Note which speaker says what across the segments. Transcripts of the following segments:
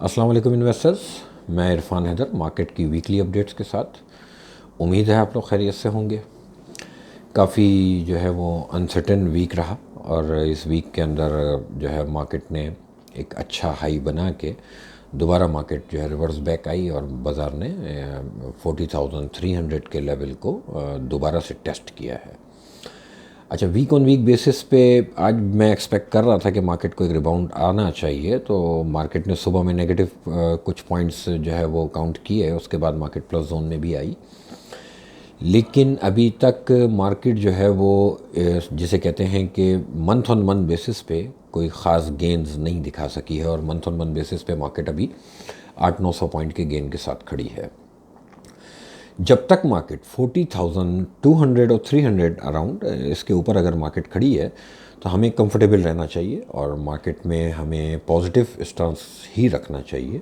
Speaker 1: अस्सलाम वालेकुम इन्वेस्टर्स। मैं इरफान हैदर मार्केट की वीकली अपडेट्स के साथ। उम्मीद है आप लोग खैरियत से होंगे। काफ़ी जो है वो अनसर्टेन वीक रहा और इस वीक के अंदर जो है मार्केट ने एक अच्छा हाई बना के दोबारा मार्केट जो है रिवर्स बैक आई और बाज़ार ने 40,300 के लेवल को दोबारा से टेस्ट किया है। अच्छा, वीक ऑन वीक बेसिस पे आज मैं एक्सपेक्ट कर रहा था कि मार्केट को एक रिबाउंड आना चाहिए, तो मार्केट ने सुबह में नेगेटिव कुछ पॉइंट्स जो है वो काउंट किए, उसके बाद मार्केट प्लस जोन में भी आई। लेकिन अभी तक मार्केट जो है वो जिसे कहते हैं कि मंथ ऑन मंथ बेसिस पे कोई ख़ास गेंस नहीं दिखा सकी है और मंथ ऑन मंथ बेसिस पे मार्केट अभी 800-900 पॉइंट के गेन के साथ खड़ी है। जब तक मार्केट 40,200 और 300 अराउंड इसके ऊपर अगर मार्केट खड़ी है तो हमें कंफर्टेबल रहना चाहिए और मार्केट में हमें पॉजिटिव स्टांस ही रखना चाहिए।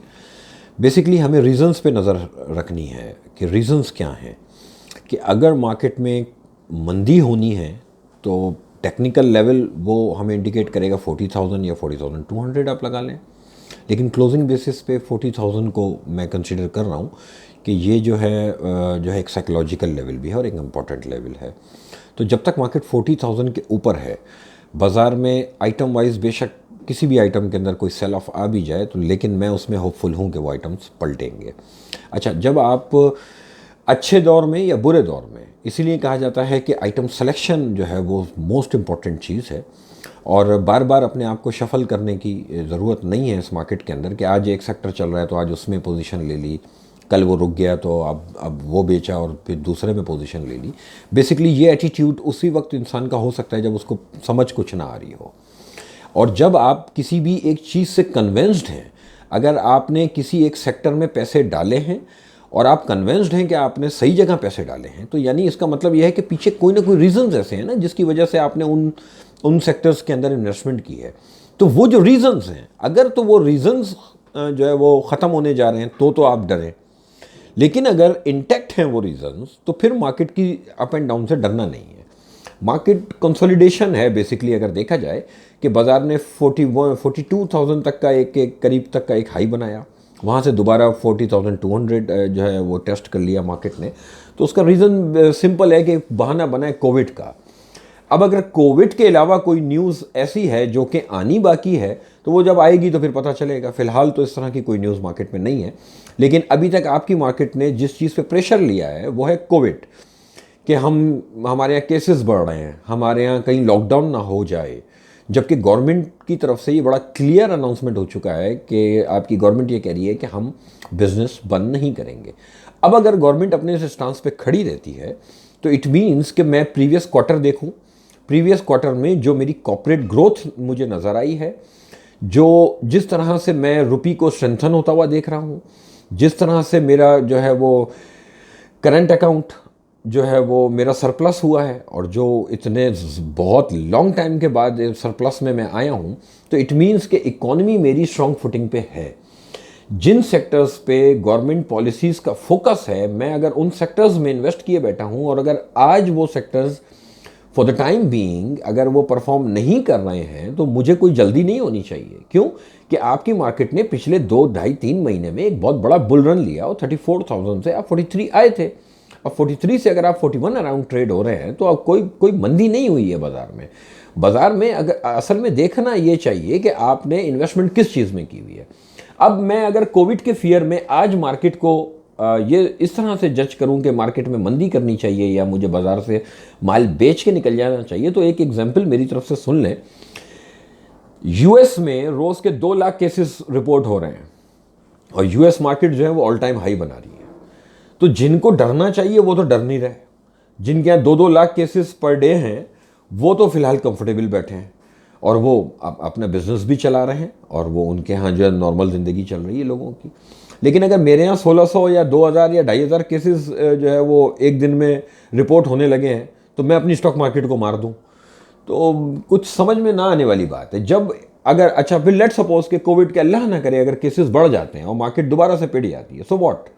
Speaker 1: बेसिकली हमें रीजंस पे नज़र रखनी है कि रीजंस क्या हैं, कि अगर मार्केट में मंदी होनी है तो टेक्निकल लेवल वो हमें इंडिकेट करेगा 40,000 या 40,200 आप लगा लें। लेकिन क्लोजिंग बेसिस पे 40,000 को मैं कंसिडर कर रहा हूँ कि ये जो है एक साइकोलॉजिकल लेवल भी है और एक इम्पॉर्टेंट लेवल है। तो जब तक मार्केट 40,000 के ऊपर है, बाज़ार में आइटम वाइज बेशक किसी भी आइटम के अंदर कोई सेल ऑफ आ भी जाए तो, लेकिन मैं उसमें होपफुल हूँ कि वो आइटम्स पलटेंगे। अच्छा, जब आप अच्छे दौर में या बुरे दौर में, इसीलिए कहा जाता है कि आइटम सिलेक्शन जो है वो मोस्ट इम्पॉर्टेंट चीज़ है और बार बार अपने आप को शफल करने की ज़रूरत नहीं है इस मार्केट के अंदर कि आज एक सेक्टर चल रहा है तो आज उसमें पोजीशन ले ली, कल वो रुक गया तो अब वो बेचा और फिर दूसरे में पोजीशन ले ली। बेसिकली ये एटीट्यूड उसी वक्त इंसान का हो सकता है जब उसको समझ कुछ ना आ रही हो। और जब आप किसी भी एक चीज़ से कन्विंस्ड हैं, अगर आपने किसी एक सेक्टर में पैसे डाले हैं और आप कन्विंस्ड हैं कि आपने सही जगह पैसे डाले हैं, तो यानी इसका मतलब यह है कि पीछे कोई ना कोई रीज़न्स ऐसे हैं ना जिसकी वजह से आपने उन सेक्टर्स के अंदर इन्वेस्टमेंट की है। तो वो जो रीज़न्स हैं, अगर तो वो रीज़न्स जो है वो ख़त्म होने जा रहे हैं तो आप डरें। लेकिन अगर इंटैक्ट हैं वो रीज़न्स तो फिर मार्केट की अप एंड डाउन से डरना नहीं है। मार्केट कंसोलिडेशन है बेसिकली। अगर देखा जाए कि बाज़ार ने 42,000 तक का एक करीब तक का एक हाई बनाया, वहाँ से दोबारा 40,200 जो है वो टेस्ट कर लिया मार्केट ने। तो उसका रीज़न सिंपल है कि बहाना बना है कोविड का। अब अगर कोविड के अलावा कोई न्यूज़ ऐसी है जो कि आनी बाकी है तो वो जब आएगी तो फिर पता चलेगा। फ़िलहाल तो इस तरह की कोई न्यूज़ मार्केट में नहीं है। लेकिन अभी तक आपकी मार्केट ने जिस चीज़ पे प्रेशर लिया है वो है कोविड, कि हमारे यहाँ केसेस बढ़ रहे हैं, हमारे यहाँ कहीं लॉकडाउन ना हो जाए। जबकि गवर्नमेंट की तरफ से ये बड़ा क्लियर अनाउंसमेंट हो चुका है कि आपकी गवर्नमेंट ये कह रही है कि हम बिज़नेस बंद नहीं करेंगे। अब अगर गवर्नमेंट अपने इस स्टांस पे खड़ी रहती है तो इट मीन्स कि मैं प्रीवियस क्वार्टर देखूं, प्रीवियस क्वार्टर में जो मेरी कॉर्पोरेट ग्रोथ मुझे नज़र आई है, जो जिस तरह से मैं रुपी को स्ट्रेंथन होता हुआ देख रहा हूँ, जिस तरह से मेरा जो है वो करंट अकाउंट जो है वो मेरा सरप्लस हुआ है और जो इतने बहुत लॉन्ग टाइम के बाद सरप्लस में मैं आया हूँ, तो इट मीन्स कि इकॉनमी मेरी स्ट्रॉन्ग फुटिंग पे है। जिन सेक्टर्स पे गवर्नमेंट पॉलिसीज़ का फोकस है, मैं अगर उन सेक्टर्स में इन्वेस्ट किए बैठा हूँ और अगर आज वो sectors for the time being अगर वो परफॉर्म नहीं कर रहे हैं तो मुझे कोई जल्दी नहीं होनी चाहिए। क्यों? कि आपकी मार्केट ने पिछले 2 ढाई 3 महीने में एक बहुत बड़ा बुल रन लिया और 34,000 से आप 43 आए थे। अब 43 से अगर आप 41 अराउंड ट्रेड हो रहे हैं तो अब कोई मंदी नहीं हुई है बाज़ार में। बाज़ार में अगर असल में देखना ये चाहिए कि आपने इन्वेस्टमेंट किस चीज़ में की हुई है। अब मैं अगर कोविड के फियर में आज मार्केट को ये इस तरह से जज करूं कि मार्केट में मंदी करनी चाहिए या मुझे बाज़ार से माल बेच के निकल जाना चाहिए, तो एक एग्जांपल मेरी तरफ से सुन लें। यूएस में रोज़ के 2 लाख केसेस रिपोर्ट हो रहे हैं और यूएस मार्केट जो है वो ऑल टाइम हाई बना रही है। तो जिनको डरना चाहिए वो तो डर नहीं रहे। जिनके यहाँ 2-2 लाख केसेस पर डे हैं वो तो फिलहाल कंफर्टेबल बैठे हैं और वो अपना बिजनेस भी चला रहे हैं और वो उनके यहाँ जो है नॉर्मल ज़िंदगी चल रही है लोगों की। लेकिन अगर मेरे यहाँ 1600 या 2000 या 2500 केसेस जो है वो एक दिन में रिपोर्ट होने लगे हैं तो मैं अपनी स्टॉक मार्केट को मार दूँ, तो कुछ समझ में ना आने वाली बात है। जब अगर अच्छा फिर लेट सपोज के कोविड के अल्लाह ना करे अगर केसेस बढ़ जाते हैं और मार्केट दोबारा से पिट जाती है, सो व्हाट?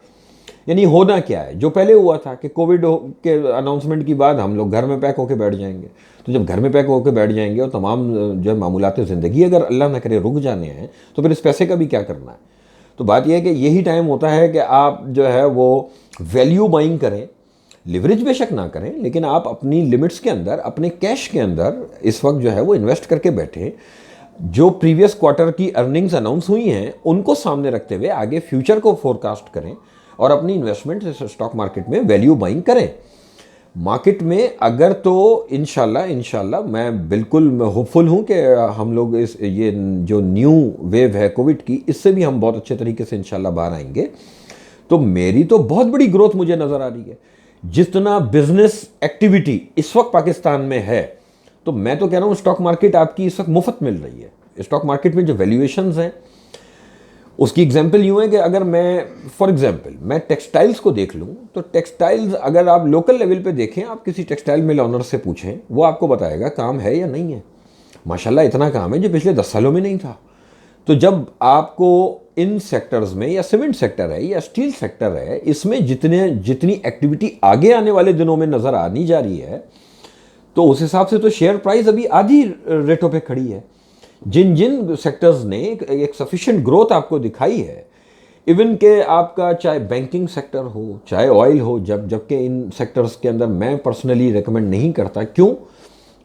Speaker 1: यानी होना क्या है? जो पहले हुआ था कि कोविड के अनाउंसमेंट के बाद हम लोग घर में पैक होकर बैठ जाएंगे। तो जब घर में पैक होकर बैठ जाएंगे और तमाम जो है मामूलात ज़िंदगी अगर अल्लाह ना करे रुक जाने हैं तो फिर इस पैसे का भी क्या करना है? तो बात यह है कि यही टाइम होता है कि आप जो है वो वैल्यू बाइंग करें, लिवरेज बेशक ना करें, लेकिन आप अपनी लिमिट्स के अंदर, अपने कैश के अंदर इस वक्त जो है वो इन्वेस्ट करके बैठे। जो प्रीवियस क्वार्टर की अर्निंग्स अनाउंस हुई हैं उनको सामने रखते हुए आगे फ्यूचर को फोरकास्ट करें और अपनी इन्वेस्टमेंट स्टॉक मार्केट में वैल्यू बाइंग करें। मार्केट में अगर तो इंशाल्लाह मैं बिल्कुल होपफुल हूं कि हम लोग इस ये जो न्यू वेव है कोविड की, इससे भी हम बहुत अच्छे तरीके से इंशाल्लाह बाहर आएंगे। तो मेरी तो बहुत बड़ी ग्रोथ मुझे नज़र आ रही है। जितना बिजनेस एक्टिविटी इस वक्त पाकिस्तान में है, तो मैं तो कह रहा हूँ स्टॉक मार्केट आपकी इस वक्त मुफ्त मिल रही है। स्टॉक मार्केट में जो वैल्यूएशंस हैं उसकी एग्जांपल यूँ है कि अगर मैं फॉर एग्जांपल मैं टेक्सटाइल्स को देख लूँ, तो टेक्सटाइल्स अगर आप लोकल लेवल पे देखें, आप किसी टेक्सटाइल मिल ऑनर से पूछें, वो आपको बताएगा काम है या नहीं है। माशाल्लाह इतना काम है जो पिछले 10 सालों में नहीं था। तो जब आपको इन सेक्टर्स में, या सीमेंट सेक्टर है या स्टील सेक्टर है, इसमें जितनी एक्टिविटी आगे आने वाले दिनों में नज़र आनी जा रही है, तो उस हिसाब से तो शेयर प्राइस अभी आधी रेटों पे खड़ी है। जिन जिन सेक्टर्स ने एक सफिशिएंट ग्रोथ आपको दिखाई है, इवन के आपका चाहे बैंकिंग सेक्टर हो, चाहे ऑयल हो, जबकि इन सेक्टर्स के अंदर मैं पर्सनली रेकमेंड नहीं करता। क्यों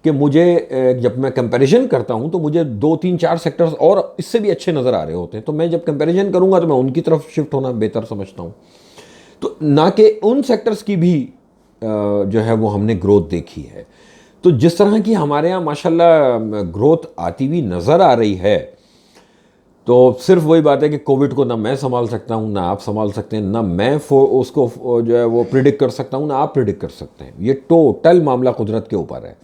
Speaker 1: कि मुझे जब मैं कंपैरिजन करता हूं तो मुझे 2-3-4 सेक्टर्स और इससे भी अच्छे नज़र आ रहे होते हैं, तो मैं जब कंपैरिजन करूंगा तो मैं उनकी तरफ शिफ्ट होना बेहतर समझता हूं। तो ना कि उन सेक्टर्स की भी जो है वो हमने ग्रोथ देखी है। तो जिस तरह की हमारे यहाँ माशाल्लाह ग्रोथ आती हुई नज़र आ रही है, तो सिर्फ वही बात है कि कोविड को ना मैं संभाल सकता हूँ, ना आप संभाल सकते हैं, ना मैं उसको जो है वो प्रिडिक्ट कर सकता हूँ, ना आप प्रिडिक्ट कर सकते हैं। ये टोटल मामला कुदरत के ऊपर है।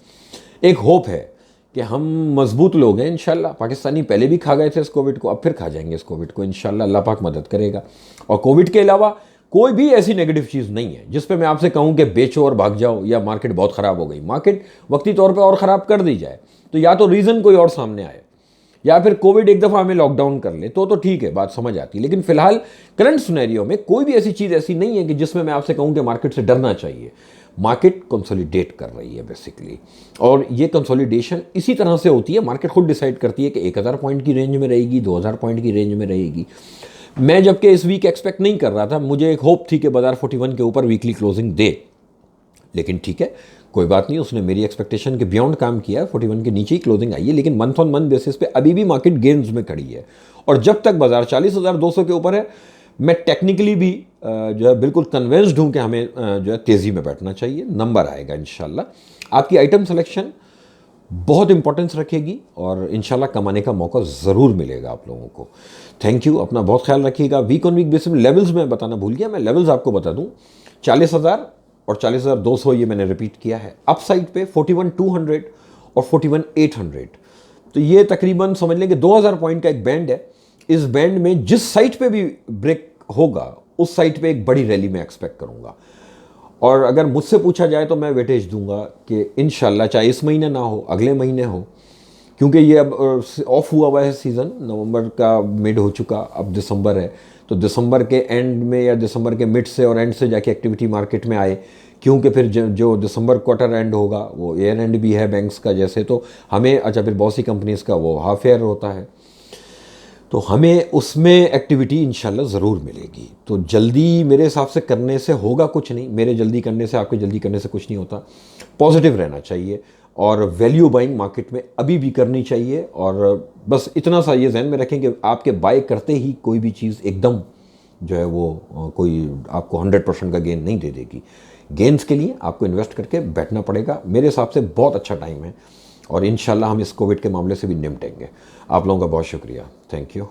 Speaker 1: एक होप है कि हम मजबूत लोग हैं इंशाल्लाह। पाकिस्तानी पहले भी खा गए थे इस कोविड को, अब फिर खा जाएंगे इस कोविड को इंशाल्लाह। अल्लाह पाक मदद करेगा। और कोविड के अलावा कोई भी ऐसी नेगेटिव चीज़ नहीं है जिस पे मैं आपसे कहूं कि बेचो और भाग जाओ, या मार्केट बहुत ख़राब हो गई। मार्केट वक्ती तौर पे और ख़राब कर दी जाए तो या तो रीज़न कोई और सामने आए, या फिर कोविड एक दफ़ा हमें लॉकडाउन कर ले, तो ठीक है, बात समझ आती है। लेकिन फिलहाल करंट सिनेरियो में कोई भी ऐसी चीज़ ऐसी नहीं है कि जिसमें मैं आपसे कहूं कि मार्केट से डरना चाहिए। मार्केट कंसोलिडेट कर रही है बेसिकली, और ये कंसोलिडेशन इसी तरह से होती है। मार्केट खुद डिसाइड करती है कि 1000 पॉइंट की रेंज में रहेगी, 2000 पॉइंट की रेंज में रहेगी। मैं जबकि इस वीक एक्सपेक्ट नहीं कर रहा था, मुझे एक होप थी कि बाजार 41 के ऊपर वीकली क्लोजिंग दे, लेकिन ठीक है, कोई बात नहीं, उसने मेरी एक्सपेक्टेशन के बियॉन्ड काम किया। 41 के नीचे ही क्लोजिंग आई है, लेकिन मंथ ऑन मंथ बेसिस पे अभी भी मार्केट गेन्स में खड़ी है। और जब तक बाजार 40,200 के ऊपर है, मैं टेक्निकली भी जो है बिल्कुल कन्विंस्ड हूँ कि हमें जो है तेज़ी में बैठना चाहिए। नंबर आएगा इंशाल्लाह। आपकी आइटम सिलेक्शन बहुत इंपॉर्टेंस रखेगी और इंशाल्लाह कमाने का मौका ज़रूर मिलेगा आप लोगों को। थैंक यू, अपना बहुत ख्याल रखिएगा। वीक ऑन वीक बेसिस में लेवल्स में बताना भूल गया, मैं लेवल्स आपको बता दूं। 40,000 और 40,200 ये मैंने रिपीट किया है। अप साइड पे 41,200 और 41,800, तो ये तकरीबन समझ लें कि 2,000 पॉइंट का एक बैंड है। इस बैंड में जिस साइड पे भी ब्रेक होगा उस साइड पे एक बड़ी रैली में एक्सपेक्ट करूंगा। और अगर मुझसे पूछा जाए तो मैं वेटेज दूंगा कि इंशाल्लाह चाहे इस महीने ना हो, अगले महीने हो, क्योंकि ये अब ऑफ हुआ है सीज़न। नवंबर का मिड हो चुका, अब दिसंबर है, तो दिसंबर के एंड में या दिसंबर के मिड से और एंड से जाके एक्टिविटी मार्केट में आए, क्योंकि फिर जो दिसंबर क्वार्टर एंड होगा वो ईयर एंड भी है बैंक्स का जैसे, तो हमें फिर बहुत सी कंपनीज़ का वो हाफ ईयर होता है, तो हमें उसमें एक्टिविटी इंशाल्लाह ज़रूर मिलेगी। तो जल्दी मेरे हिसाब से करने से होगा कुछ नहीं, मेरे जल्दी करने से, आपके जल्दी करने से कुछ नहीं होता। पॉजिटिव रहना चाहिए और वैल्यू बाइंग मार्केट में अभी भी करनी चाहिए। और बस इतना सा ये जहन में रखें कि आपके बाय करते ही कोई भी चीज़ एकदम जो है वो कोई आपको 100% का गेन नहीं दे देगी। गेन्स के लिए आपको इन्वेस्ट करके बैठना पड़ेगा। मेरे हिसाब से बहुत अच्छा टाइम है और इंशाल्लाह हम इस कोविड के मामले से भी निपटेंगे। आप लोगों का बहुत शुक्रिया। Thank you.